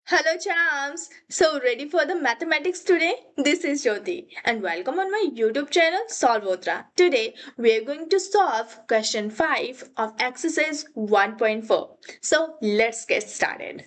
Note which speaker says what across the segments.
Speaker 1: Hello, champs! So, ready for the mathematics today? This is Jyoti, and welcome on my YouTube channel Solvotra. Today, we are going to solve question 5 of exercise 1.4. So, let's get started.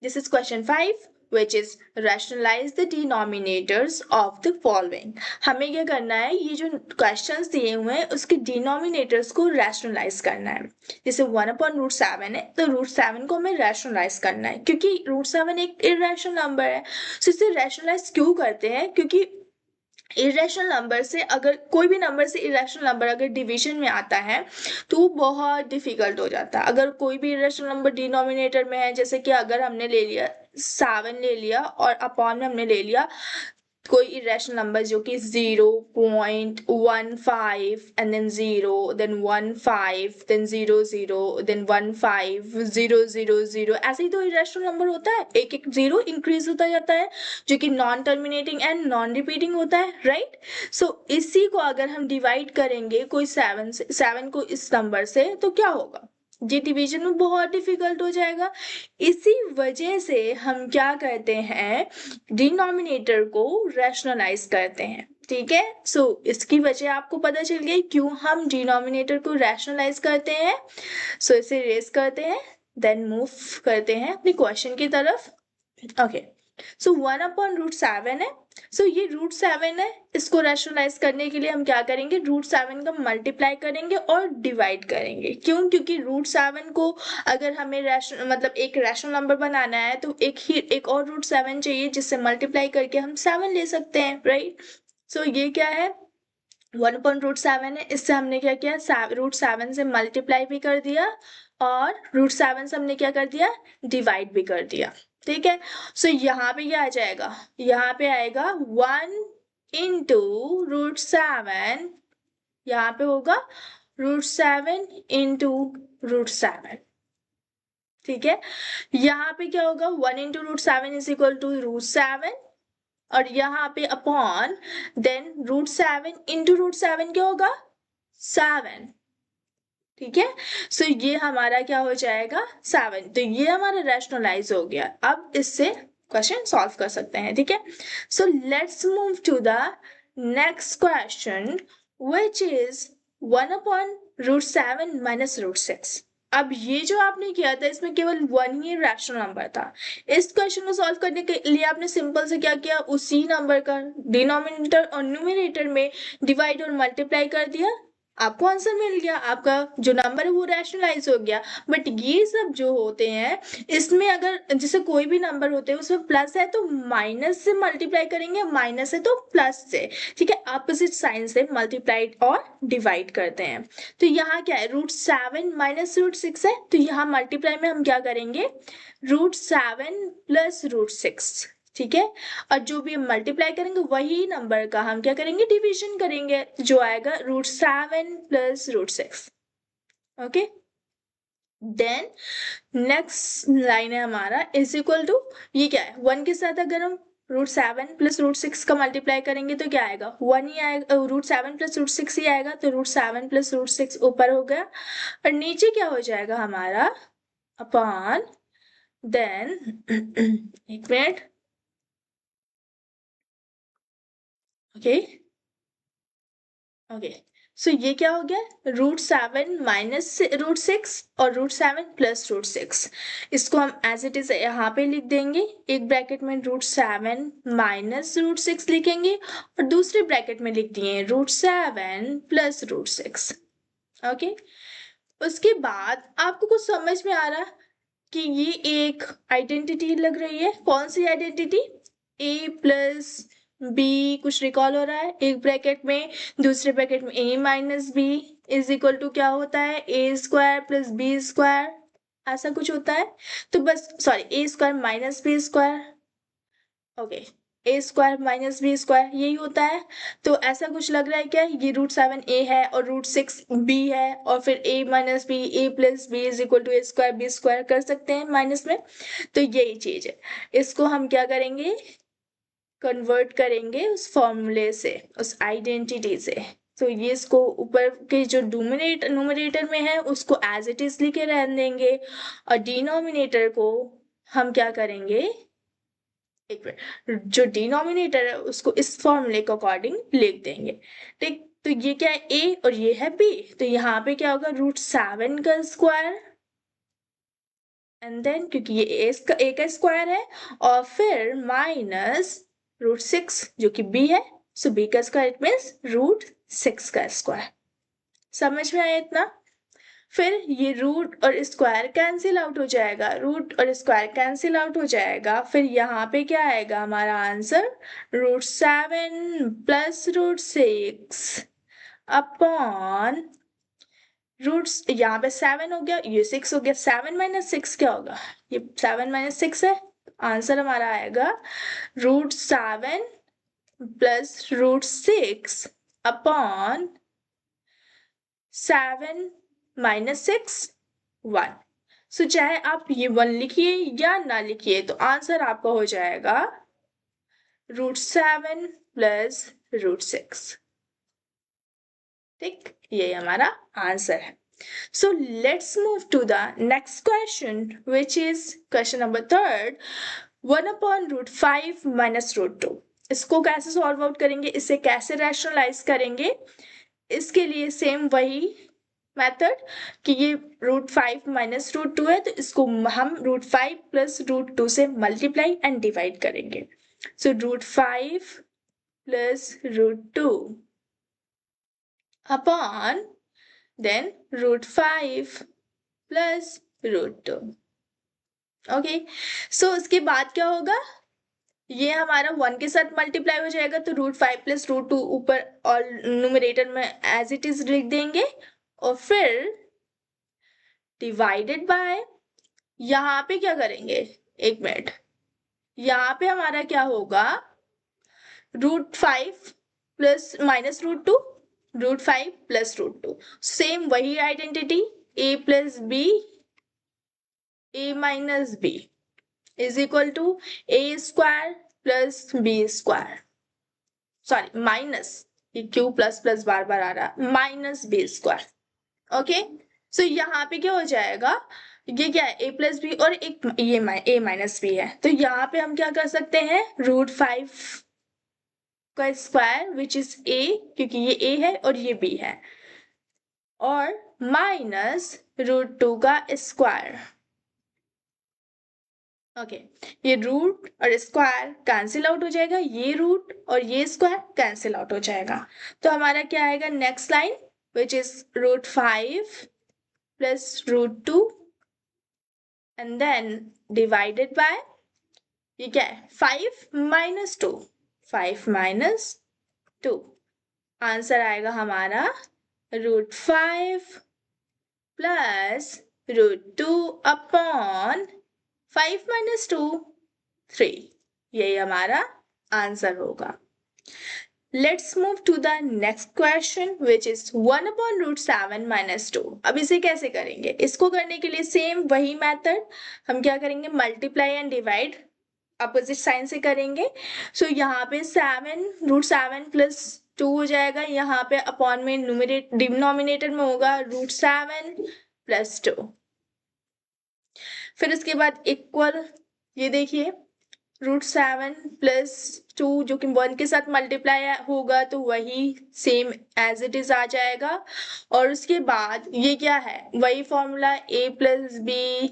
Speaker 1: This is question 5, which is rationalize the denominators of the following. हमें क्या करना है, ये जो questions दिए हुए हैं उसके डिनोमिनेटर्स को रैशनलाइज करना है. जैसे 1/√7 है तो √7 को हमें रैशनलाइज करना है क्योंकि √7 एक इरेशनल नंबर है. तो इसे रैशनलाइज क्यों करते हैं? क्योंकि इरेशनल नंबर से अगर कोई भी नंबर से इरेशनल नंबर अगर डिवीजन में आता है तो वो बहुत डिफिकल्ट हो जाता है. अगर कोई भी इरेशनल नंबर डिनोमिनेटर में है, जैसे कि अगर हमने ले लिया 7 ले लिया और अपॉन में हमने ले लिया कोई इरेशनल नंबर जो कि 0.15 and then 0 then 15 then 00 then 15 000 ऐसे ही तो इरेशनल नंबर होता है. एक एक जीरो इंक्रीज होता जाता है जो कि non terminating and non repeating होता है, राइट. सो इसी को अगर हम डिवाइड करेंगे कोई 7 को इस नंबर से तो क्या होगा? ये डिवीजन में बहुत डिफिकल्ट हो जाएगा. इसी वजह से हम क्या करते हैं, डिनोमिनेटर को रैशनलाइज करते हैं. ठीक है. सो इसकी वजह आपको पता चल गई क्यों हम डिनोमिनेटर को रैशनलाइज करते हैं. सो इसे रेस करते हैं, देन मूव करते हैं अपनी क्वेश्चन की तरफ. ओके. सो 1/√7 है. सो ये √7 है, इसको रैशनलाइज करने के लिए हम क्या करेंगे, √7 का मल्टीप्लाई करेंगे और डिवाइड करेंगे. क्यों? क्योंकि √7 को अगर हमें मतलब एक रैशनल नंबर बनाना है तो एक और √7 चाहिए जिससे मल्टीप्लाई करके हम 7 ले सकते हैं, राइट. सो ये क्या है, 1/√7 है. इससे हमने क्या किया, √7 से मल्टीप्लाई भी कर दिया और √7 से हमने क्या कर दिया, डिवाइड भी कर दिया. ठीक है. सो यहाँ पे क्या आ जाएगा, यहाँ पे आएगा 1/√7. यहाँ पे होगा √7 इंटू √7. ठीक है. यहाँ पे क्या होगा, 1/√7 इज इक्वल टू √7 और यहाँ पे अपॉन देन √7 इंटू √7 क्या होगा, 7. ठीक है. सो ये हमारा क्या हो जाएगा, 7. तो ये हमारा रैशनलाइज हो गया. अब इससे क्वेश्चन सॉल्व कर सकते हैं. ठीक है. So let's move to the next question which is 1/√7 minus √6. अब ये जो आपने किया था इसमें केवल 1 ही रैशनल नंबर था. इस क्वेश्चन को सॉल्व करने के लिए आपने सिंपल से क्या किया, उसी नंबर का डिनोमिनेटर और न्यूमरेटर में डिवाइड और मल्टीप्लाई कर दिया, आपको आंसर मिल गया. आपका जो नंबर है वो रैशनलाइज हो गया. बट ये सब जो होते हैं इसमें अगर जैसे कोई भी नंबर होते हैं उसमें प्लस है तो माइनस से मल्टीप्लाई करेंगे, माइनस है तो प्लस से. ठीक है. अपोजिट साइन से मल्टीप्लाई और डिवाइड करते हैं. तो यहाँ क्या है, √7 माइनस √6 है. तो यहाँ मल्टीप्लाई में हम क्या करेंगे, √7 प्लस √6. ठीक है. और जो भी हम मल्टीप्लाई करेंगे वही नंबर का हम क्या करेंगे, डिवीजन करेंगे, जो आएगा √7 plus √6. Okay. Then next line है हमारा इज इक्वल टू, ये क्या है, 1 के साथ अगर हम √7 प्लस √6 का मल्टीप्लाई करेंगे तो क्या आएगा, 1 ही आएगा, √7 प्लस √6 ही आएगा. तो √7 प्लस √6 ऊपर हो गया और नीचे क्या हो जाएगा हमारा, अपॉन देन एक मिनट. ओके. ओके. सो ये क्या हो गया, √7 माइनस √6 और √7 प्लस √6. इसको हम एज इट इज यहाँ पे लिख देंगे. एक ब्रैकेट में √7 माइनस √6 लिखेंगे और दूसरे ब्रैकेट में लिख दिए √7 प्लस √6. ओके. उसके बाद आपको कुछ समझ में आ रहा कि ये एक आइडेंटिटी लग रही है. कौन सी आइडेंटिटी, a प्लस बी कुछ रिकॉल हो रहा है एक ब्रैकेट में, दूसरे ब्रैकेट में a minus b is equal to क्या होता है, a² प्लस b², ऐसा कुछ होता है. तो बस sorry, a² minus b². Okay. a² minus b² यही होता है. तो ऐसा कुछ लग रहा है क्या, ये √7 a है और √6 b है और फिर a minus b, a plus b is equal to a² b² कर सकते हैं माइनस में. तो यही चीज है. इसको हम क्या करेंगे, कन्वर्ट करेंगे उस फॉर्मूले से, उस आइडेंटिटी से. तो ये इसको ऊपर के जो न्यूमरेटर में है उसको एज इट इज लिखे रहने देंगे और डिनोमिनेटर को हम क्या करेंगे, एक मिनट, जो डिनोमिनेटर है उसको इस फॉर्मूले के अकॉर्डिंग लिख देंगे। ठीक, तो ये क्या है, a और ये है b, तो यहाँ पे क्या होगा, √7 का स्क्वायर, एंड देन क्योंकि ये a का स्क्वायर है, और फिर माइनस √6 जो कि b है, सो b का स्क्वायर इट मीन्स √6 का स्क्वायर। समझ में आया इतना? फिर ये रूट और स्क्वायर कैंसिल आउट हो जाएगा, रूट और स्क्वायर कैंसिल आउट हो जाएगा, फिर यहाँ पे क्या आएगा हमारा आंसर, √7 प्लस √6 अपॉन रूट्स, यहाँ पे 7 हो गया, ये 6 हो गया, 7 माइनस 6 क्या होगा, ये 7 माइनस 6 है, आंसर हमारा आएगा √7 प्लस √6 अपॉन 7 माइनस 6 1। सो चाहे आप ये 1 लिखिए या ना लिखिए, तो आंसर आपका हो जाएगा √7 प्लस √6। ठीक, ये हमारा आंसर है। So let's move to the next question, which is question number 3rd, 1 upon √5 minus √2। इसको कैसे सॉल्व आउट करेंगे, इसे कैसे रैशनलाइज करेंगे, इसके लिए सेम वही मेथड कि ये √5 माइनस √2 है, तो इसको हम √5 प्लस √2 से मल्टीप्लाई एंड डिवाइड करेंगे। So √5 plus √2 upon then √5 plus √2। Okay, so उसके बाद क्या होगा, ये हमारा 1 के साथ मल्टीप्लाई हो जाएगा, तो √5 प्लस √2 ऊपर और न्यूमरेटर में एज इट इज लिख देंगे, और फिर डिवाइडेड बाय, यहाँ पे क्या करेंगे, एक मिनट, यहाँ पे हमारा क्या होगा, √5 प्लस माइनस √2, √5 प्लस √2, सेम वही identity, a plus b, a minus b is equal to a square plus b square, sorry minus, ये क्यू प्लस प्लस बार बार आ रहा, minus b square. Okay, so यहाँ पे क्या हो जाएगा, ये क्या है, a प्लस बी और एक ये a माइनस बी है, तो यहाँ पे हम क्या कर सकते हैं, √5 का स्क्वायर विच इज a, क्योंकि ये a है और ये b है, और माइनस √2 का स्क्वायर। ओके, ये रूट और स्क्वायर कैंसिल आउट हो जाएगा, ये रूट और ये स्क्वायर कैंसिल आउट हो जाएगा, तो हमारा क्या आएगा next line, which is √5 plus √2 and then divided by, ये क्या है, 5 माइनस 2, 5 माइनस 2, आंसर आएगा हमारा √5 प्लस √2 अपॉन 5 माइनस 2 3, यही हमारा आंसर होगा। Let's move to the next question which is 1 upon √7 minus 2। अब इसे कैसे करेंगे, इसको करने के लिए सेम वही मेथड, हम क्या करेंगे, multiply and divide opposite sign से करेंगे। सो यहाँ पे √7 प्लस 2 हो जाएगा, यहाँ पे अपॉन में डिनोमिनेटर में होगा √7 प्लस 2, फिर उसके बाद इक्वल, ये देखिए √7 प्लस 2 जो कि 1 के साथ मल्टीप्लाई होगा, तो वही सेम एज इट इज आ जाएगा, और उसके बाद ये क्या है, वही formula a plus b,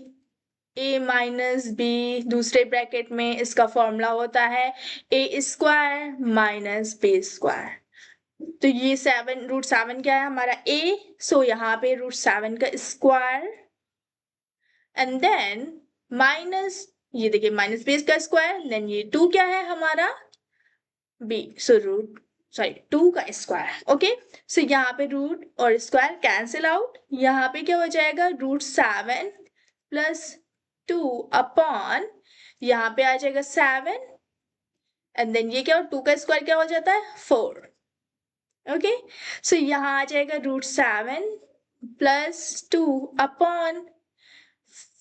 Speaker 1: a minus b, दूसरे ब्रैकेट में इसका फॉर्मूला होता है a square minus b square, तो ये √7 क्या है हमारा a, सो यहाँ पे √7 का स्क्वायर एंड देन माइनस, ये देखिए माइनस b का स्क्वायर, देन ये 2 क्या है हमारा b, सो सॉरी 2 का स्क्वायर। ओके, सो यहाँ पे रूट और स्क्वायर कैंसिल आउट, यहाँ पे क्या हो जाएगा, √7 प्लस 2 अपॉन, यहाँ पे आ जाएगा 7 एंड देन ये क्या, 2 का स्क्वायर क्या हो जाता है 4। ओके, सो यहाँ आ जाएगा √7 प्लस 2 अपॉन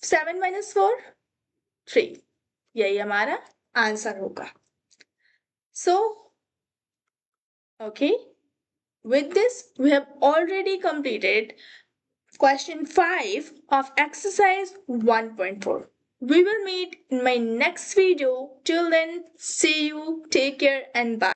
Speaker 1: 7 माइनस 4 3, यही हमारा आंसर होगा। सो okay, with this we have already completed question 5 of exercise 1.4. We will meet in my next video. Till then, see you, take care, and bye.